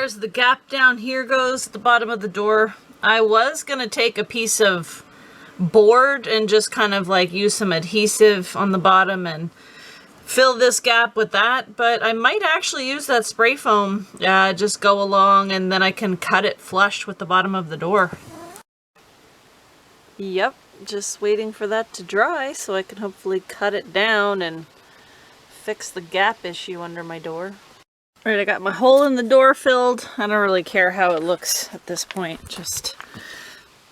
far as the gap down here goes, at the bottom of the door, I was gonna take a piece of board and just kind of like use some adhesive on the bottom and fill this gap with that, but I might actually use that spray foam, just go along, and then I can cut it flush with the bottom of the door. Yep, just waiting for that to dry so I can hopefully cut it down and fix the gap issue under my door. Alright, I got my hole in the door filled. I don't really care how it looks at this point, just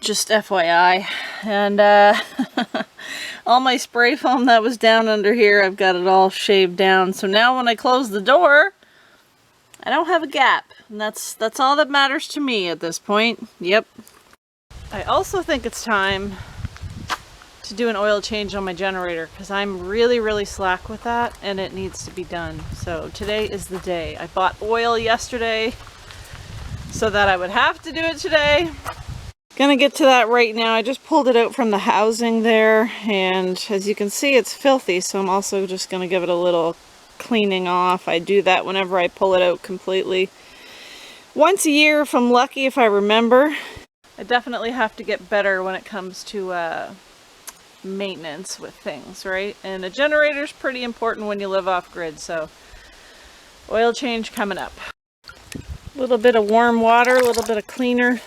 FYI. And all my spray foam that was down under here, I've got it all shaved down. So now when I close the door, I don't have a gap. And that's all that matters to me at this point. Yep. I also think it's time to do an oil change on my generator because I'm really slack with that and it needs to be done. So today is the day. I bought oil yesterday so that I would have to do it today. Gonna get to that right now. I just pulled it out from the housing there, and as you can see, it's filthy, so I'm also just gonna give it a little cleaning off. I do that whenever I pull it out completely. Once a year if I'm lucky, if I remember. I definitely have to get better when it comes to maintenance with things, right? And a generator's pretty important when you live off grid, so oil change coming up. A little bit of warm water, a little bit of cleaner.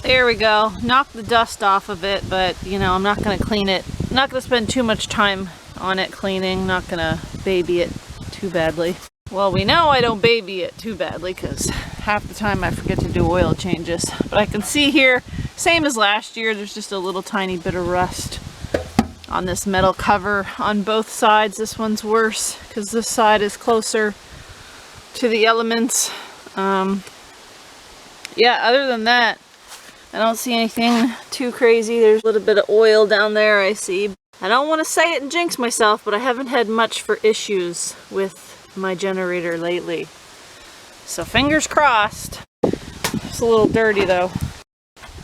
There we go. Knock the dust off of it, but you know, I'm not going to clean it. I'm not going to spend too much time on it cleaning. Not going to baby it too badly. Well, we know I don't baby it too badly because half the time I forget to do oil changes. But I can see here, same as last year, there's just a little tiny bit of rust on this metal cover on both sides. This one's worse because this side is closer to the elements. Yeah, other than that, I don't see anything too crazy. There's a little bit of oil down there I see. I don't want to say it and jinx myself, but I haven't had much for issues with my generator lately. So fingers crossed. It's a little dirty though.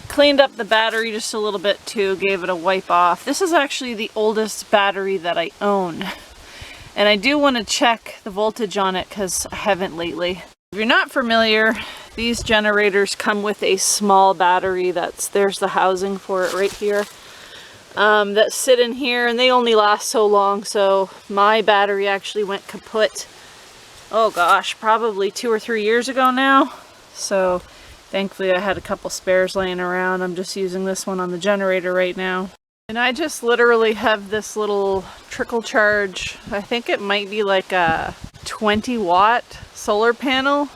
Cleaned up the battery just a little bit too, gave it a wipe off. This is actually the oldest battery that I own. And I do want to check the voltage on it because I haven't lately. If you're not familiar, these generators come with a small battery. There's the housing for it right here. That sit in here, and they only last so long. So my battery actually went kaput. Oh gosh, probably 2 or 3 years ago now. So thankfully I had a couple spares laying around. I'm just using this one on the generator right now. And I just literally have this little trickle charge. I think it might be like a 20-watt solar panel.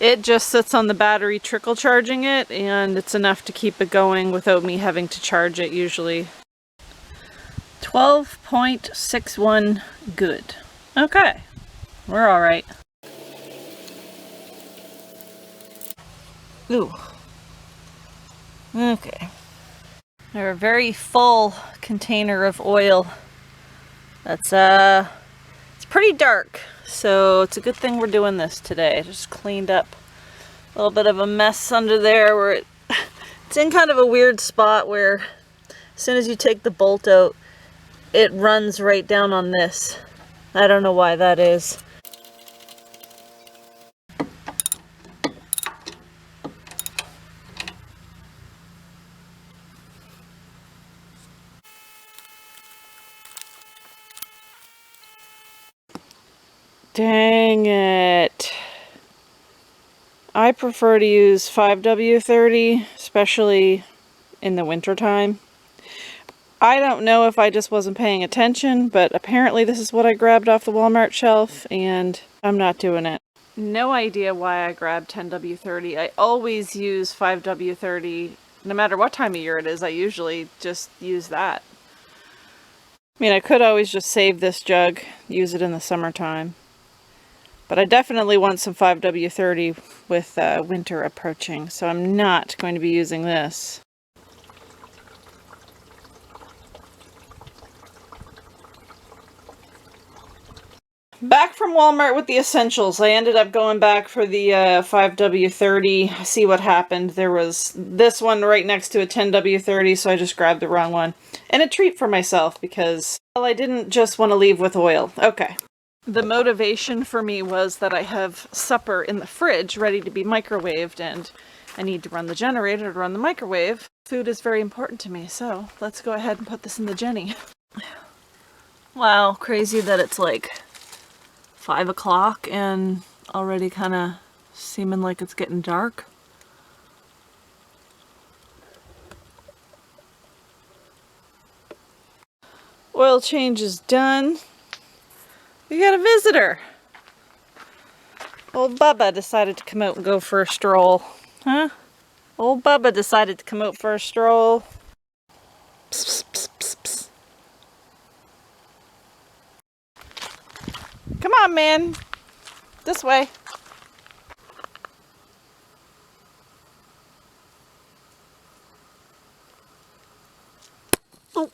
It just sits on the battery trickle charging it, and it's enough to keep it going without me having to charge it usually. 12.61 good. Okay, we're all right. Ooh. Okay. They're a very full container of oil. That's it's pretty dark, so it's a good thing we're doing this today. I just cleaned up a little bit of a mess under there where it's in kind of a weird spot where as soon as you take the bolt out, it runs right down on this. I don't know why that is. Dang it. I prefer to use 5W30, especially in the wintertime. I don't know if I just wasn't paying attention, but apparently this is what I grabbed off the Walmart shelf, and I'm not doing it. No idea why I grabbed 10W30. I always use 5W30, no matter what time of year it is. I usually just use that. I mean, I could always just save this jug, use it in the summertime. But I definitely want some 5W30 with winter approaching, so I'm not going to be using this. Back from Walmart with the essentials. I ended up going back for the 5W30. See what happened. There was this one right next to a 10W30, so I just grabbed the wrong one. And a treat for myself because, well, I didn't just want to leave with oil. Okay. The motivation for me was that I have supper in the fridge ready to be microwaved, and I need to run the generator to run the microwave. Food is very important to me, so let's go ahead and put this in the Jenny. Wow, crazy that it's like 5 o'clock and already kind of seeming like it's getting dark. Oil change is done. We got a visitor. Old Bubba decided to come out and go for a stroll. Huh? Old Bubba decided to come out for a stroll. Psst, psst, psst, psst. Come on, man. This way. Oh.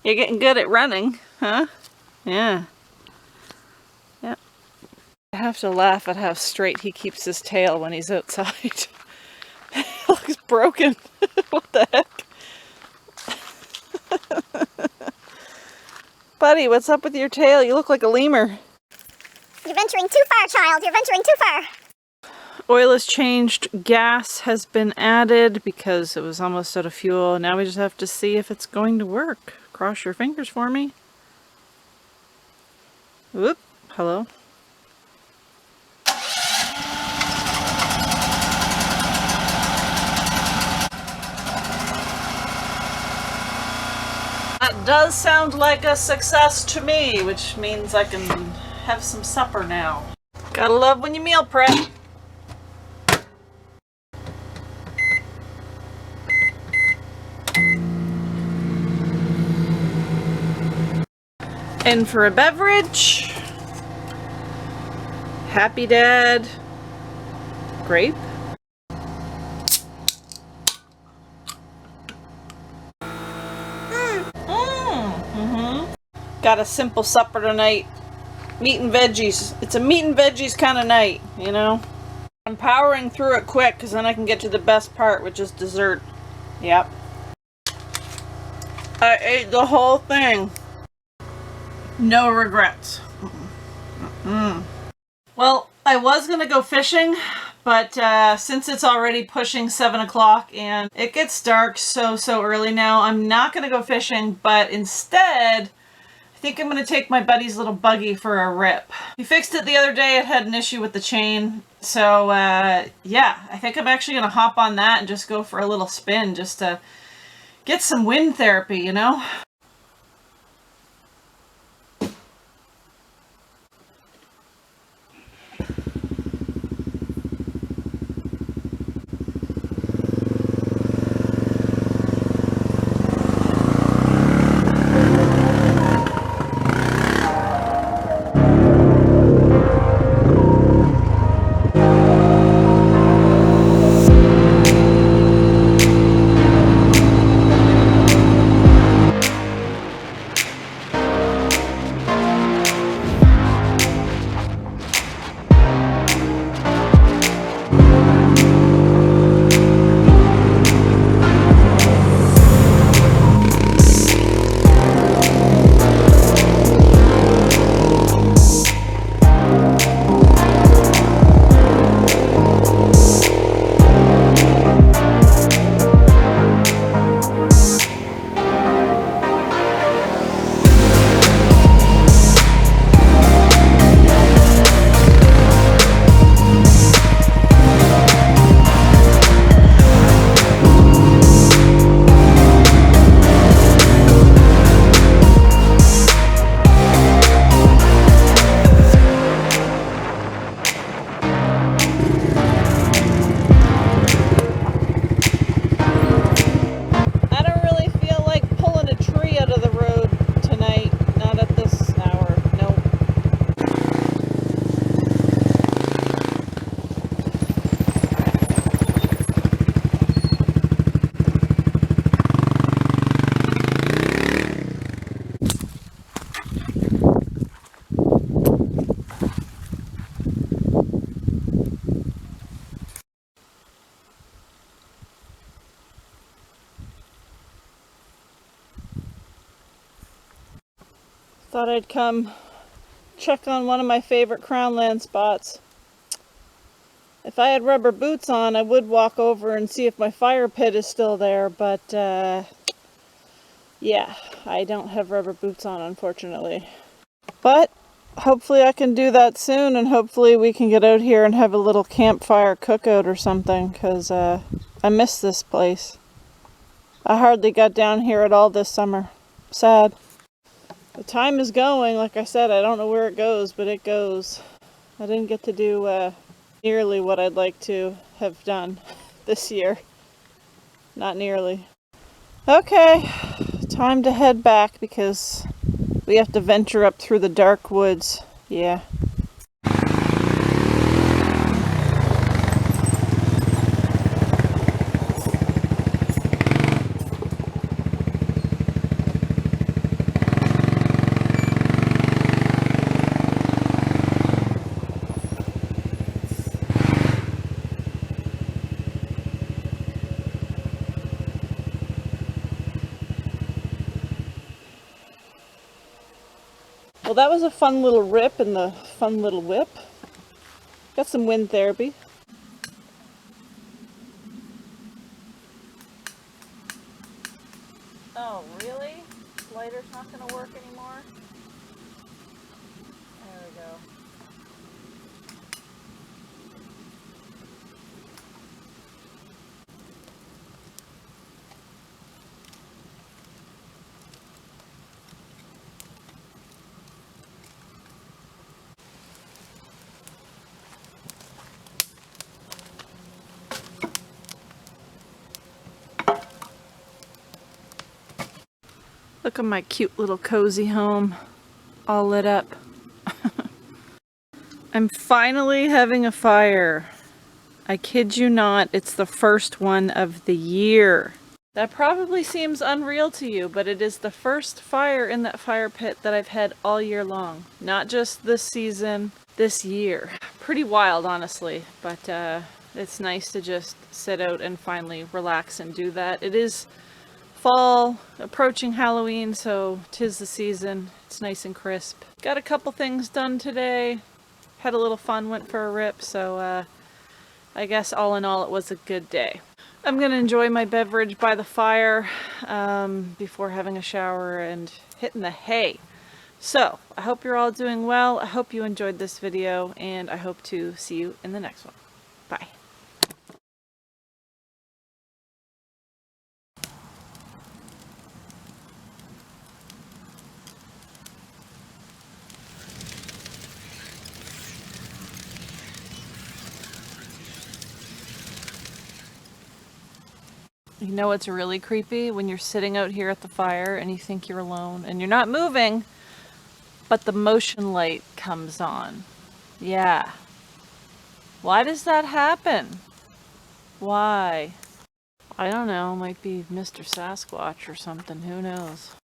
You're getting good at running, huh? Yeah. Yeah. I have to laugh at how straight he keeps his tail when he's outside. It looks broken. What the heck? Buddy, what's up with your tail? You look like a lemur. You're venturing too far, child. You're venturing too far. Oil is changed. Gas has been added because it was almost out of fuel. Now we just have to see if it's going to work. Cross your fingers for me. Whoop. Hello. That does sound like a success to me, which means I can have some supper now. Gotta love when you meal prep. And for a beverage, Happy Dad grape. Got a simple supper tonight. Meat and veggies. It's a meat and veggies kind of night, you know? I'm powering through it quick because then I can get to the best part, which is dessert. Yep. I ate the whole thing. No regrets. Well, I was going to go fishing, but since it's already pushing 7 o'clock and it gets dark so early now, I'm not going to go fishing, but instead, I think I'm going to take my buddy's little buggy for a rip. He fixed it the other day. It had an issue with the chain. So, yeah, I think I'm actually going to hop on that and just go for a little spin just to get some wind therapy, you know? Thought I'd come check on one of my favorite crownland spots. If I had rubber boots on, I would walk over and see if my fire pit is still there, but yeah, I don't have rubber boots on, unfortunately. But hopefully I can do that soon, and hopefully we can get out here and have a little campfire cookout or something, because I miss this place. I hardly got down here at all this summer. Sad. The time is going. Like I said, I don't know where it goes, but it goes. I didn't get to do nearly what I'd like to have done this year. Not nearly. Okay, time to head back because we have to venture up through the dark woods. Yeah. Well, that was a fun little rip and the fun little whip. Got some wind therapy. Oh, really? Lighter's not going to work anymore? There we go. Look at my cute little cozy home, all lit up. I'm finally having a fire. I kid you not, it's the first one of the year. That probably seems unreal to you, but it is the first fire in that fire pit that I've had all year long. Not just this season, this year. Pretty wild, honestly, but it's nice to just sit out and finally relax and do that. It is fall, approaching Halloween, so 'tis the season. It's nice and crisp. Got a couple things done today. Had a little fun, went for a rip, so I guess all in all it was a good day. I'm gonna enjoy my beverage by the fire before having a shower and hitting the hay. So I hope you're all doing well. I hope you enjoyed this video, and I hope to see you in the next one. Bye. You know what's really creepy? When you're sitting out here at the fire and you think you're alone and you're not moving, but the motion light comes on. Yeah. Why does that happen? Why? I don't know. Might be Mr. Sasquatch or something. Who knows?